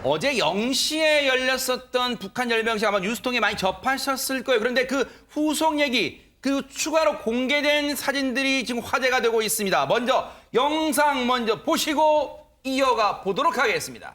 어제 0시에 열렸었던 북한 열병식 아마 뉴스통에 많이 접하셨을 거예요. 그런데 그 후속 얘기, 그 추가로 공개된 사진들이 지금 화제가 되고 있습니다. 먼저 영상 먼저 보시고 이어가 보도록 하겠습니다.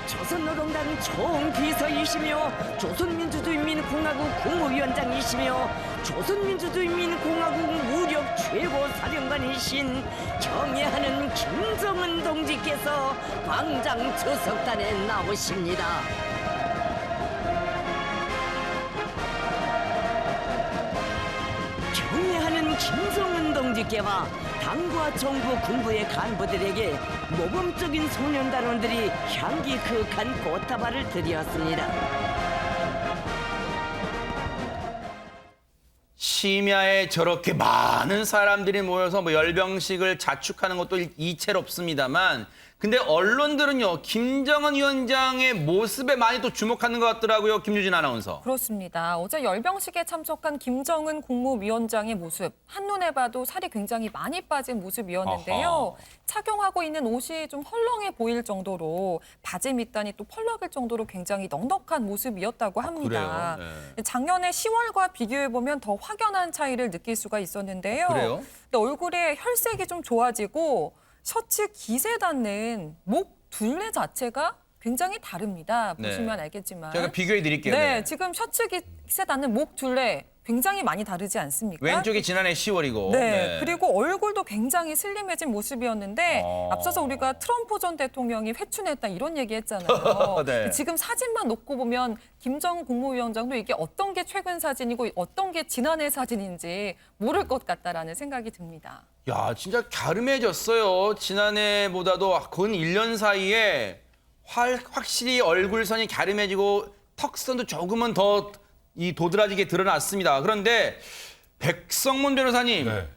조선노동당 총비서이시며 조선민주주의인민공화국 국무위원장이시며 조선민주주의인민공화국 무력 최고사령관이신 경애하는 김정은 동지께서 광장 추석단에 나오십니다. 경애하는 김정은 동지께와 당과 정부 군부의 간부들에게 모범적인 소년단원들이 향기 그윽한 꽃다발을 드렸습니다. 심야에 저렇게 많은 사람들이 모여서 뭐 열병식을 자축하는 것도 이채롭습니다만, 근데 언론들은요, 김정은 위원장의 모습에 많이 또 주목하는 것 같더라고요. 김유진 아나운서. 그렇습니다. 어제 열병식에 참석한 김정은 국무위원장의 모습, 한눈에 봐도 살이 굉장히 많이 빠진 모습이었는데요. 아하. 착용하고 있는 옷이 좀 헐렁해 보일 정도로 바지 밑단이 또 펄럭일 정도로 굉장히 넉넉한 모습이었다고 합니다. 그래요? 네. 작년에 10월과 비교해보면 더 확연한 차이를 느낄 수가 있었는데요. 그래요? 근데 얼굴에 혈색이 좀 좋아지고 셔츠 깃에 닿는 목 둘레 자체가 굉장히 다릅니다. 네. 보시면 알겠지만. 제가 비교해 드릴게요. 네, 지금 셔츠 깃에 닿는 목 둘레 굉장히 많이 다르지 않습니까? 왼쪽이 지난해 10월이고. 네, 그리고 얼굴도 굉장히 슬림해진 모습이었는데 어. 앞서서 우리가 트럼프 전 대통령이 회춘했다 이런 얘기했잖아요. 네. 지금 사진만 놓고 보면 김정은 국무위원장도 이게 어떤 게 최근 사진이고 어떤 게 지난해 사진인지 모를 것 같다라는 생각이 듭니다. 야, 진짜 갸름해졌어요. 지난해보다도 근 1년 사이에 확실히 얼굴선이 갸름해지고 턱선도 조금은 더 이 도드라지게 드러났습니다. 그런데 백성문 변호사님, 네.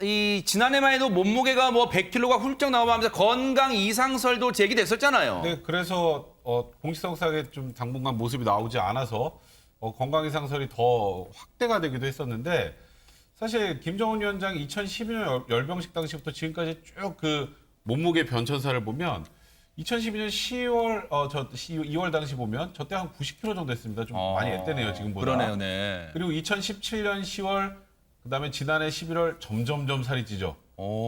이 지난해만 해도 몸무게가 뭐 100kg가 훌쩍 나오면서 건강 이상설도 제기됐었잖아요. 네, 그래서 공식성사에 좀 당분간 모습이 나오지 않아서 건강 이상설이 더 확대가 되기도 했었는데, 사실 김정은 위원장이 2012년 열병식 당시부터 지금까지 쭉 그 몸무게 변천사를 보면 2012년 2월 당시 보면 저 때 한 90kg 정도 됐습니다. 좀 많이 앳되네요, 지금보다. 그러네요, 네. 그리고 2017년 10월, 그다음에 지난해 11월 점점점 살이 찌죠.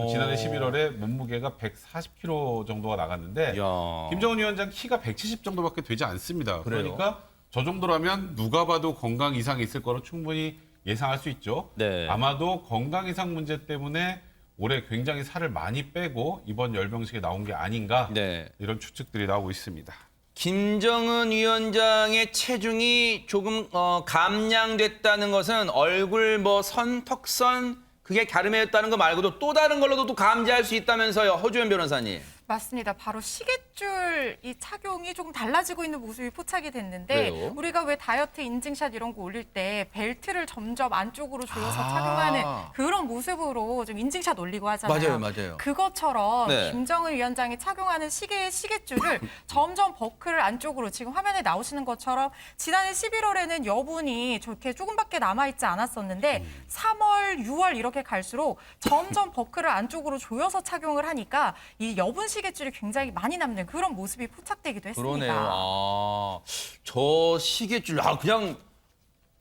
지난해 11월에 몸무게가 140kg 정도가 나갔는데, 야. 김정은 위원장 키가 170 정도밖에 되지 않습니다. 그래요? 그러니까 저 정도라면 누가 봐도 건강 이상이 있을 거로 충분히 예상할 수 있죠. 네. 아마도 건강 이상 문제 때문에 올해 굉장히 살을 많이 빼고 이번 열병식에 나온 게 아닌가, 네. 이런 추측들이 나오고 있습니다. 김정은 위원장의 체중이 조금 감량됐다는 것은 얼굴 뭐 선, 턱선 그게 갸름해졌다는 거 말고도 또 다른 걸로도 또 감지할 수 있다면서요, 허주연 변호사님. 맞습니다. 바로 시계줄 이 착용이 조금 달라지고 있는 모습이 포착이 됐는데, 그래요? 우리가 왜 다이어트 인증샷 이런 거 올릴 때 벨트를 점점 안쪽으로 조여서 아. 착용하는 그런 모습으로 좀 인증샷 올리고 하잖아요. 맞아요. 그것처럼 네. 김정은 위원장이 착용하는 시계줄을 점점 버클을 안쪽으로, 지금 화면에 나오시는 것처럼 지난해 11월에는 여분이 저렇게 조금밖에 남아있지 않았었는데 3월, 6월 이렇게 갈수록 점점 버클을 안쪽으로 조여서 착용을 하니까 이 여분 시계줄이 굉장히 많이 남는 그런 모습이 포착되기도 했습니다. 그러네요. 아, 저 시계줄, 그냥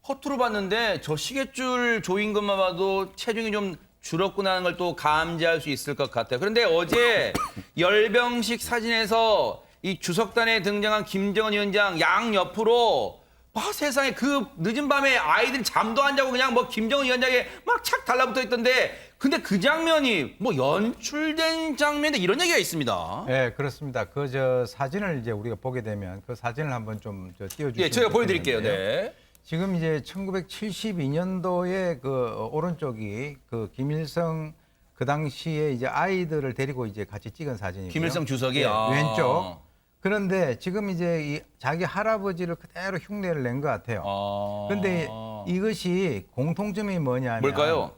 허투루 봤는데 저 시계줄 조인 것만 봐도 체중이 좀 줄었구나 하는 걸 또 감지할 수 있을 것 같아요. 그런데 어제 열병식 사진에서 이 주석단에 등장한 김정은 위원장 양 옆으로 세상에 그 늦은 밤에 아이들이 잠도 안 자고 그냥 뭐 김정은 위원장에 막 착 달라붙어 있던데, 근데 그 장면이 뭐 연출된 장면인데 이런 얘기가 있습니다. 네, 그렇습니다. 그 사진을 이제 우리가 보게 되면 그 사진을 한번 좀 띄워주시면 예, 제가 보여드릴게요. 좋겠는데요. 네. 지금 이제 1972년도에 그 오른쪽이 그 김일성 그 당시에 이제 아이들을 데리고 이제 같이 찍은 사진이고요. 김일성 주석이 예, 아. 왼쪽. 그런데 지금 이제 이 자기 할아버지를 그대로 흉내를 낸 것 같아요. 그런데 이것이 공통점이 뭐냐면 뭘까요?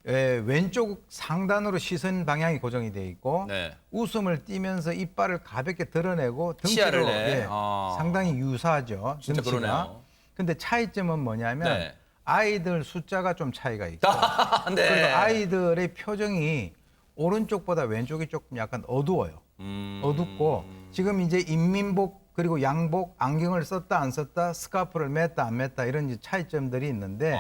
왼쪽 상단으로 시선 방향이 고정이 돼 있고 네. 웃음을 띠면서 이빨을 가볍게 드러내고 치아를 등치도 내. 상당히 유사하죠. 진짜 등치가. 그러네요. 근데 차이점은 뭐냐면 네. 아이들 숫자가 좀 차이가 있고 네. 그리고 아이들의 표정이 오른쪽보다 왼쪽이 조금 약간 어두워요. 어둡고 지금 이제 인민복 그리고 양복 안경을 썼다 안 썼다 스카프를 맸다 안 맸다 이런 이제 차이점들이 있는데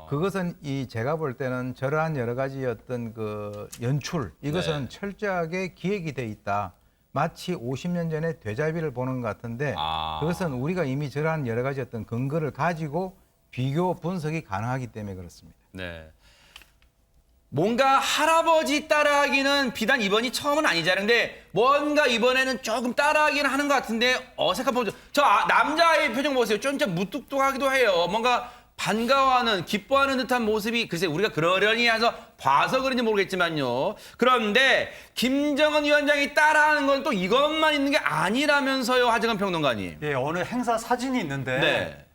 그것은 이 제가 볼 때는 저러한 여러 가지 어떤 그 연출 이것은 네. 철저하게 기획이 돼 있다. 마치 50년 전에 되자비를 보는 것 같은데 그것은 우리가 이미 저러한 여러 가지 어떤 근거를 가지고 비교 분석이 가능하기 때문에 그렇습니다. 네. 뭔가 할아버지 따라하기는 비단 이번이 처음은 아니잖아요. 근데 뭔가 이번에는 조금 따라하기는 하는 것 같은데 어색한 표정. 남자의 표정 보세요. 좀 무뚝뚝하기도 해요. 뭔가 반가워하는, 기뻐하는 듯한 모습이 글쎄 우리가 그러려니 해서 봐서 그런지 모르겠지만요. 그런데 김정은 위원장이 따라하는 건 또 이것만 있는 게 아니라면서요, 하정한 평론가님. 예, 어느 행사 사진이 있는데 네.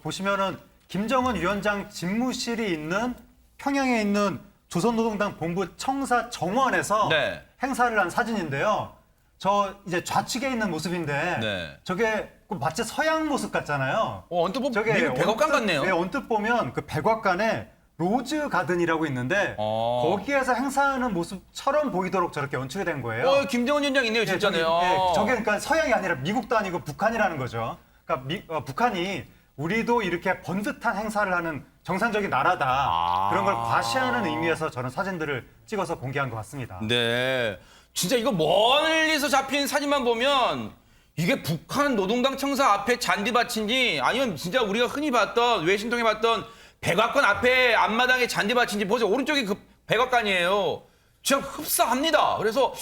보시면은 김정은 위원장 집무실이 있는 평양에 있는 조선노동당 본부 청사 정원에서 네. 행사를 한 사진인데요. 저 이제 좌측에 있는 모습인데 네. 저게 마치 서양 모습 같잖아요. 언뜻 보면 미국 백악관 같네요. 네, 언뜻 보면 그 백악관에 로즈 가든이라고 있는데 거기에서 행사하는 모습처럼 보이도록 저렇게 연출이 된 거예요. 김정은 위원장 있네요, 진짜네요. 저게 그러니까 서양이 아니라 미국도 아니고 북한이라는 거죠. 그러니까 북한이 우리도 이렇게 번듯한 행사를 하는 정상적인 나라다. 그런 걸 과시하는 의미에서 저는 사진들을 찍어서 공개한 것 같습니다. 네. 진짜 이거 멀리서 잡힌 사진만 보면 이게 북한 노동당 청사 앞에 잔디밭인지 아니면 진짜 우리가 흔히 봤던 외신통에 봤던 백악관 앞에 앞마당에 잔디밭인지 보세요. 오른쪽이 그 백악관이에요. 진짜 흡사합니다. 그래서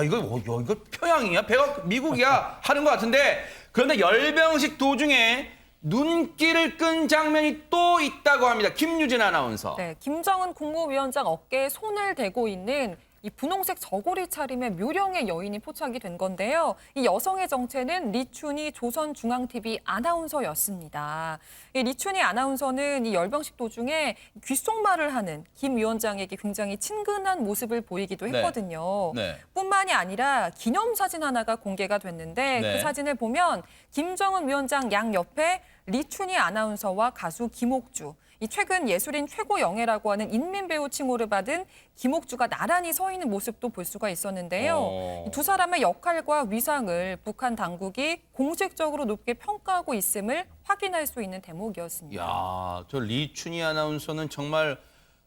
이거 평양이야? 미국이야? 하는 것 같은데 그런데 열병식 도중에 눈길을 끈 장면이 또 있다고 합니다. 김유진 아나운서. 네, 김정은 국무위원장 어깨에 손을 대고 있는 이 분홍색 저고리 차림의 묘령의 여인이 포착이 된 건데요. 이 여성의 정체는 리춘희 조선중앙TV 아나운서였습니다. 이 리춘희 아나운서는 이 열병식 도중에 귓속말을 하는 김 위원장에게 굉장히 친근한 모습을 보이기도 했거든요. 네. 뿐만이 아니라 기념사진 하나가 공개가 됐는데 네. 그 사진을 보면 김정은 위원장 양 옆에 리춘희 아나운서와 가수 김옥주, 이 최근 예술인 최고 영예라고 하는 인민배우 칭호를 받은 김옥주가 나란히 서 있는 모습도 볼 수가 있었는데요. 이두 사람의 역할과 위상을 북한 당국이 공식적으로 높게 평가하고 있음을 확인할 수 있는 대목이었습니다. 야, 저 리춘희 아나운서는 정말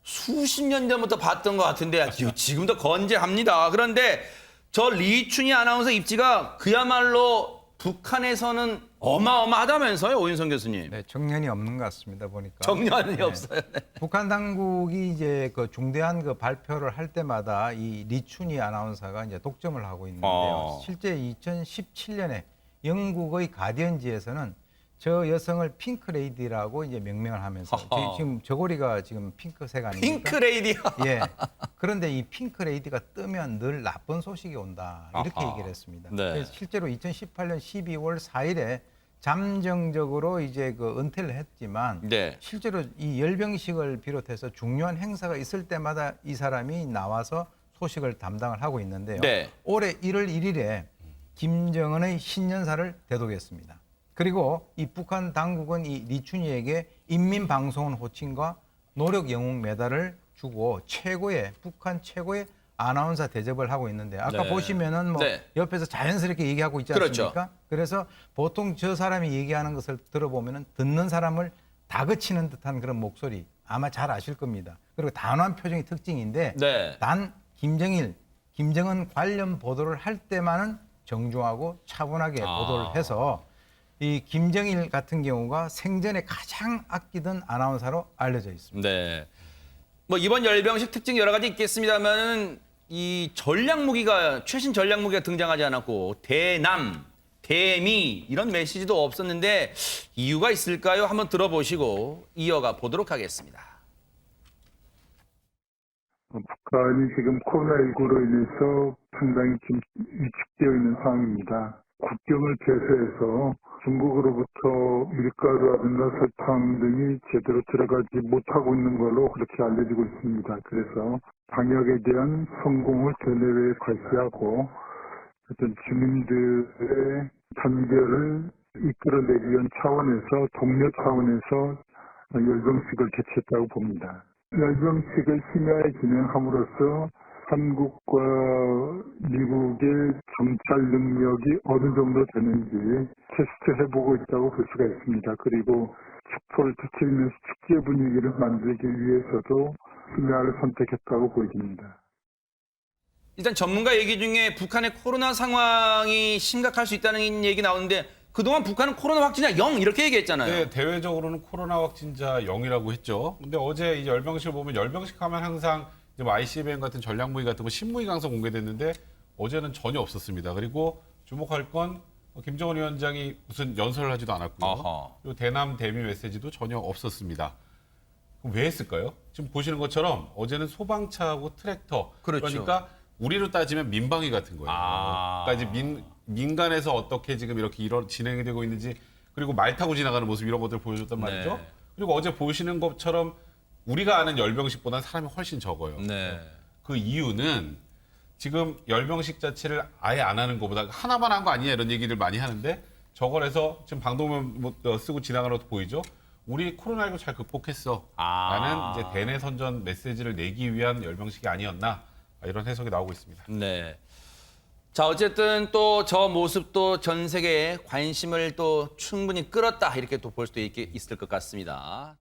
수십 년 전부터 봤던 것 같은데 지금도 건재합니다. 그런데 저 리춘희 아나운서 입지가 그야말로 북한에서는 어마어마하다면서요, 오윤성 교수님? 네, 정년이 없는 것 같습니다 보니까. 정년이 없어요. 네. 북한 당국이 이제 그 중대한 그 발표를 할 때마다 이 리춘희 아나운서가 이제 독점을 하고 있는데요. 실제 2017년에 영국의 가디언지에서는 저 여성을 핑크레이디라고 이제 명명을 하면서 지금 저고리가 지금 핑크색 아닙니까? 핑크레이디요. 예. 그런데 이 핑크레이디가 뜨면 늘 나쁜 소식이 온다. 이렇게 아하. 얘기를 했습니다. 네. 그래서 실제로 2018년 12월 4일에 잠정적으로 이제 그 은퇴를 했지만 네. 실제로 이 열병식을 비롯해서 중요한 행사가 있을 때마다 이 사람이 나와서 소식을 담당을 하고 있는데요. 네. 올해 1월 1일에 김정은의 신년사를 대독했습니다. 그리고 이 북한 당국은 이 리춘희에게 인민방송원 호칭과 노력 영웅 메달을 주고 북한 최고의 아나운서 대접을 하고 있는데 아까 네. 보시면은 뭐 네. 옆에서 자연스럽게 얘기하고 있지 그렇죠. 않습니까? 그래서 보통 저 사람이 얘기하는 것을 들어보면은 듣는 사람을 다그치는 듯한 그런 목소리 아마 잘 아실 겁니다. 그리고 단호한 표정이 특징인데 네. 단 김정은 관련 보도를 할 때만은 정중하고 차분하게 보도를 해서 이 김정일 같은 경우가 생전에 가장 아끼던 아나운서로 알려져 있습니다. 네. 뭐 이번 열병식 특징 여러 가지 있겠습니다만은 이 최신 전략 무기가 등장하지 않았고 대남, 대미 이런 메시지도 없었는데 이유가 있을까요? 한번 들어보시고 이어가 보도록 하겠습니다. 북한이 지금 코로나19로 인해서 상당히 좀 위축되어 있는 상황입니다. 국경을 개설해서 중국으로부터 밀가루라든가 설탕 등이 제대로 들어가지 못하고 있는 걸로 그렇게 알려지고 있습니다. 그래서 방역에 대한 성공을 대내외에 과시하고 어떤 주민들의 단결을 이끌어내기 위한 차원에서 동료 차원에서 열병식을 개최했다고 봅니다. 열병식을 심야에 진행함으로써 한국과 미국의 정찰 능력이 어느 정도 되는지 테스트 해보고 있다고 볼 수가 있습니다. 그리고 축포를 터뜨리면서 축제 분위기를 만들기 위해서도 분야를 선택했다고 보입니다. 일단 전문가 얘기 중에 북한의 코로나 상황이 심각할 수 있다는 얘기 나오는데 그동안 북한은 코로나 확진자 0 이렇게 얘기했잖아요. 네, 대외적으로는 코로나 확진자 0이라고 했죠. 근데 어제 이 열병식을 보면 열병식 하면 항상 이제 뭐 ICBM 같은 전략무기 같은 거 신무기 강서 공개됐는데 어제는 전혀 없었습니다. 그리고 주목할 건 김정은 위원장이 무슨 연설을 하지도 않았고요. 아하. 그리고 대남 대미 메시지도 전혀 없었습니다. 그럼 왜 했을까요? 지금 보시는 것처럼 어제는 소방차하고 트랙터 그렇죠. 그러니까 우리로 따지면 민방위 같은 거예요. 아. 그러니까 이제 민간에서 어떻게 지금 이렇게 진행이 되고 있는지 그리고 말 타고 지나가는 모습 이런 것들 보여줬단 말이죠. 네. 그리고 어제 보시는 것처럼 우리가 아는 열병식보다는 사람이 훨씬 적어요. 네. 그 이유는 지금 열병식 자체를 아예 안 하는 것보다 하나만 한 거 아니냐 이런 얘기를 많이 하는데 저걸 해서 지금 방독면 쓰고 지나가는 것도 보이죠. 우리 코로나19 잘 극복했어. 라는 이제 대내 선전 메시지를 내기 위한 열병식이 아니었나 이런 해석이 나오고 있습니다. 네. 자, 어쨌든 또 저 모습도 전 세계에 관심을 또 충분히 끌었다 이렇게 또 볼 수도 있을 것 같습니다.